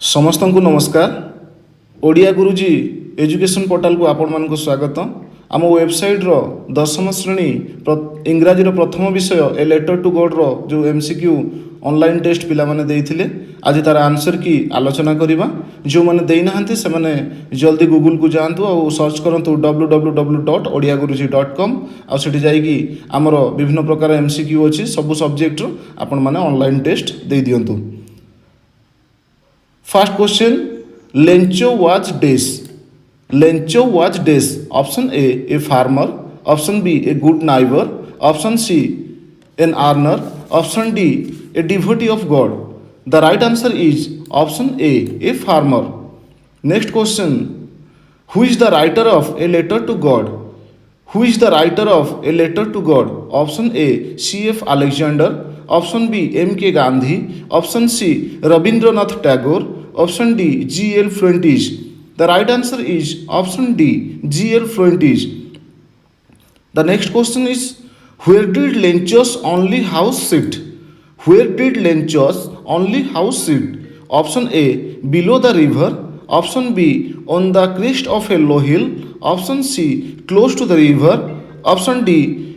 समस्त को नमस्कार। ओडिया गुरुजी एजुकेशन पोर्टाल को आपण मान स्वागत। आम वेबसाइट रो दशम श्रेणी इंग्राजी प्रथम विषय ए लेटर टू गॉड रो जो MCQ ऑनलाइन टेस्ट पिला माने देइथिले आज तार आंसर की आलोचना करिबा। जो माने देइ नाहंती से माने जल्दी गूगल को जांतु और सर्च करंतु www.odiaguruji.com आ सेठी जाईकी हमर विभिन्न प्रकार MCQ अछि सब सब्जेक्ट रो आपण माने ऑनलाइन टेस्ट देइ दियंतु। First question, Lencho was dash. Lencho was dash. Option A farmer. Option B, a good neighbor. Option C, an earner. Option D, a devotee of God. The right answer is option A farmer. Next question, who is the writer of a letter to God? Who is the writer of a letter to God? Option A, C.F. Alexander. Option B, M.K. Gandhi. Option C, Rabindranath Tagore. Option D, G.L. Fuentes. The right answer is option D, G.L. Fuentes. The next question is, where did Lencho's only house sit? Where did Lencho's only house sit? Option A, below the river. Option B, on the crest of a low hill. Option C, close to the river. Option D,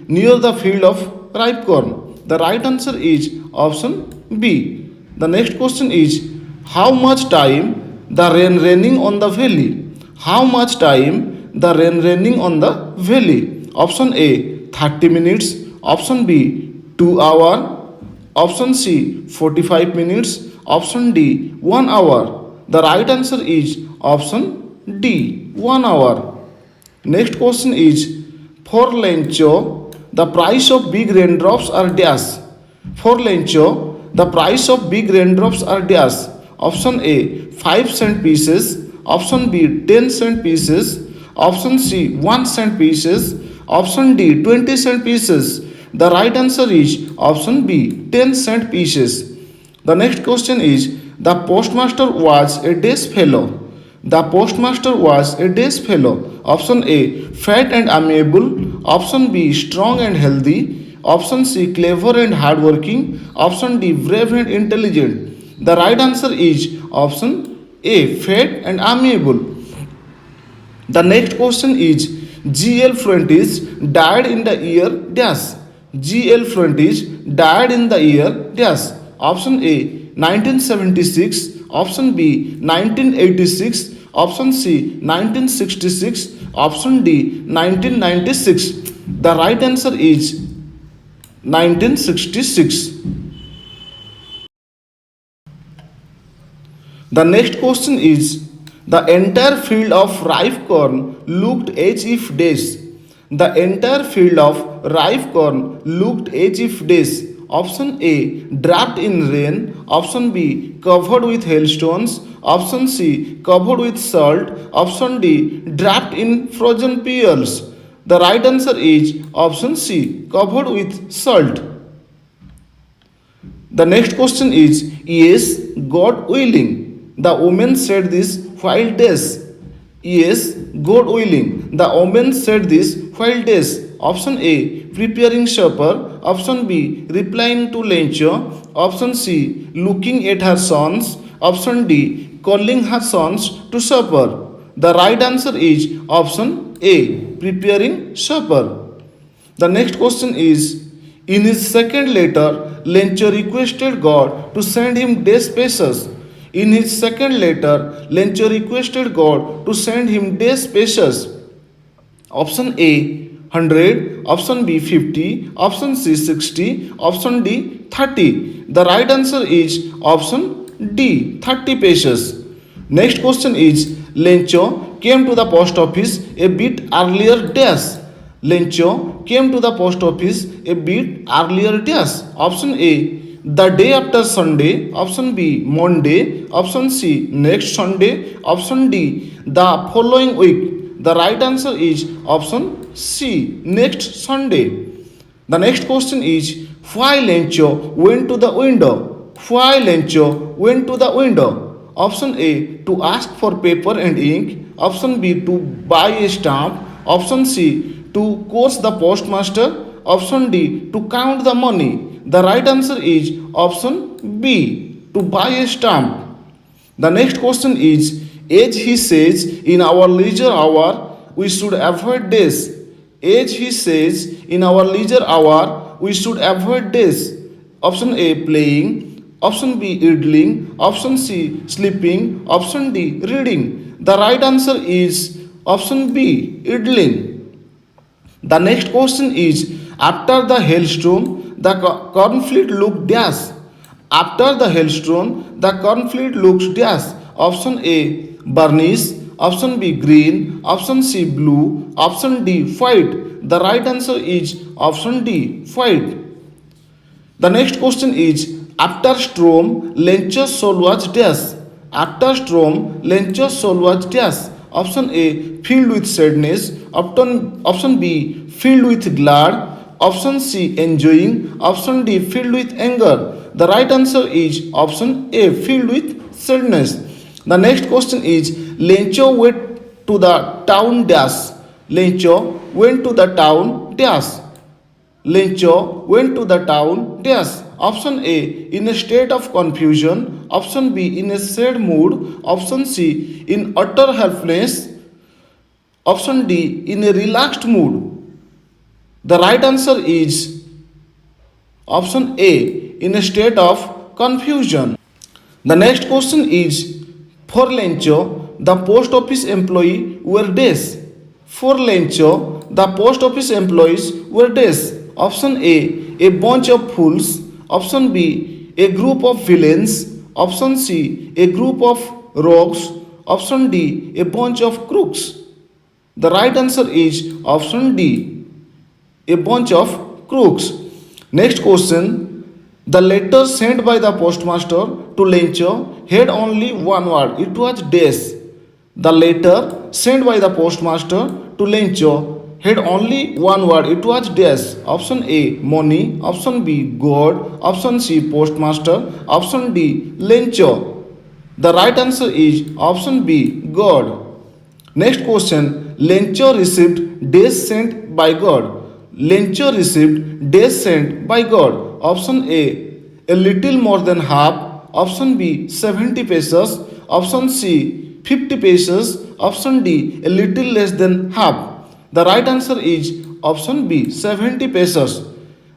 near the field of ripe corn. The right answer is option B. The next question is, how much time the rain raining on the valley? How much time the rain raining on the valley? Option A, 30 minutes. Option B, 2 hours. Option C, 45 minutes. Option D, 1 hour. The right answer is option D, 1 hour. Next question is, for Lencho, the price of big raindrops are dash. For Lencho, the price of big raindrops are dash. Option A, 5 cent pieces. Option B, 10 cent pieces. Option C, 1 cent pieces. Option D, 20 cent pieces. The right answer is option B, 10 cent pieces. The next question is, the postmaster was a dash fellow. The postmaster was a dash fellow. Option A, fat and amiable. Option B, strong and healthy. Option C, clever and hardworking. Option D, brave and intelligent. The right answer is option A, fat and amiable. The next question is, G.L. Fuentes died in the year dash. G.L. Fuentes died in the year dash. Option A, 1976. Option B, 1986. Option C, 1966. Option D, 1996. The right answer is 1966. The next question is, the entire field of ripe corn looked as if dash. The entire field of ripe corn looked as if dash. Option A, draped in rain. Option B, covered with hailstones. Option C, covered with salt. Option D, draped in frozen pearls. The right answer is option C, covered with salt. The next question is, yes, God willing. The woman said this while dash. Yes, God willing. The woman said this while dash. Option A, preparing supper. Option B, replying to Lencho. Option C, looking at her sons. Option D, calling her sons to supper. The right answer is option A, preparing supper. The next question is, in his second letter, Lencho requested God to send him dash pesos. In his second letter, Lencho requested God to send him dash pesos. Option A, 100. Option B, 50. Option C, 60. Option D, 30. The right answer is option D, 30 pesos. Next question is, Lencho came to the post office a bit earlier dash. Lencho came to the post office a bit earlier dash. Option A, the day after Sunday. Option B, Monday. Option C, next Sunday. Option D, the following week. The right answer is option C, next Sunday. The next question is, why Lencho went to the window? Why Lencho went to the window? Option A, to ask for paper and ink. Option B, to buy a stamp. Option C, to coach the postmaster. Option D, to count the money. The right answer is option B, to buy a stamp. The next question is, as he says, in our leisure hour, we should avoid this. As he says, in our leisure hour, we should avoid this. Option A, playing. Option B, idling. Option C, sleeping. Option D, reading. The right answer is option B, idling. The next question is, after the hailstorm, the cornfield looked dash. After the hailstorm, the cornfield looks dash. Option A, burnish. Option B, green. Option C, blue. Option D, white. The right answer is option D, white. The next question is, after storm, Lencho's soul was dash. After storm, Lencho's soul was dash. Option A, filled with sadness. Option B, filled with glad. Option C, enjoying. Option D, filled with anger. The right answer is option A, filled with sadness. The next question is, Lencho went to the town dash. Lencho went to the town dash. Lencho went to the town dash. Option A, in a state of confusion. Option B, in a sad mood. Option C, in utter helplessness. Option D, in a relaxed mood. The right answer is option A, in a state of confusion. The next question is, for Lencho, the post office employee were dash. For Lencho, the post office employees were dash. Option A bunch of fools. Option B, a group of villains. Option C, a group of rogues. Option D, a bunch of crooks. The right answer is option D, a bunch of crooks. Next question, the letter sent by the postmaster to Lencho had only one word. It was dash. The letter sent by the postmaster to Lencho had only one word. It was dash. Option A, money. Option B, God. Option C, postmaster. Option D, Lencho. The right answer is option B, God. Next question, Lencho received dash sent by God. Lencho received dash sent by God. Option A little more than half. Option B, 70 pesos. Option C, 50 pesos. Option D, a little less than half. The right answer is option B, 70 pesos.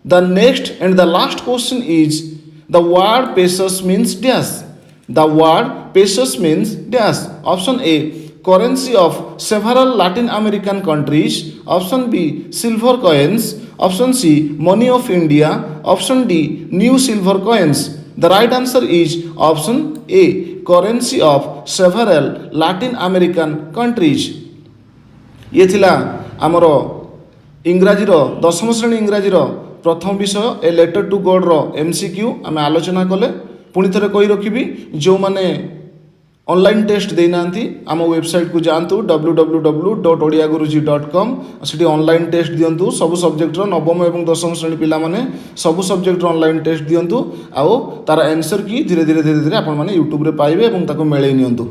The next and the last question is, the word pesos means dash. The word pesos means dash. Option A, currency of several Latin American countries. Option B, silver coins. Option C, money of India. Option D, new silver coins. The right answer is option A, currency of several Latin American countries. ये थिला आमर इंग्राजीर दशम श्रेणी इंग्राजीर प्रथम विषय a letter to God रो MCQ आम आलोचना कले पुणी थे कही रखी जो मैंने ऑनलाइन टेस्ट देना आम वेबसाइट को जातु www.odiaguruji.com से ऑनलाइन टेस्ट दिंतु सब सब्जेक्टर नवम और दशम श्रेणी पिला माने सब सब्जेक्टर ऑनलाइन टेस्ट दिंतु आउ तार आंसर की धीरे धीरे आपण मैंने यूट्यूब रे पाइबे और ताको मेले नियंतु।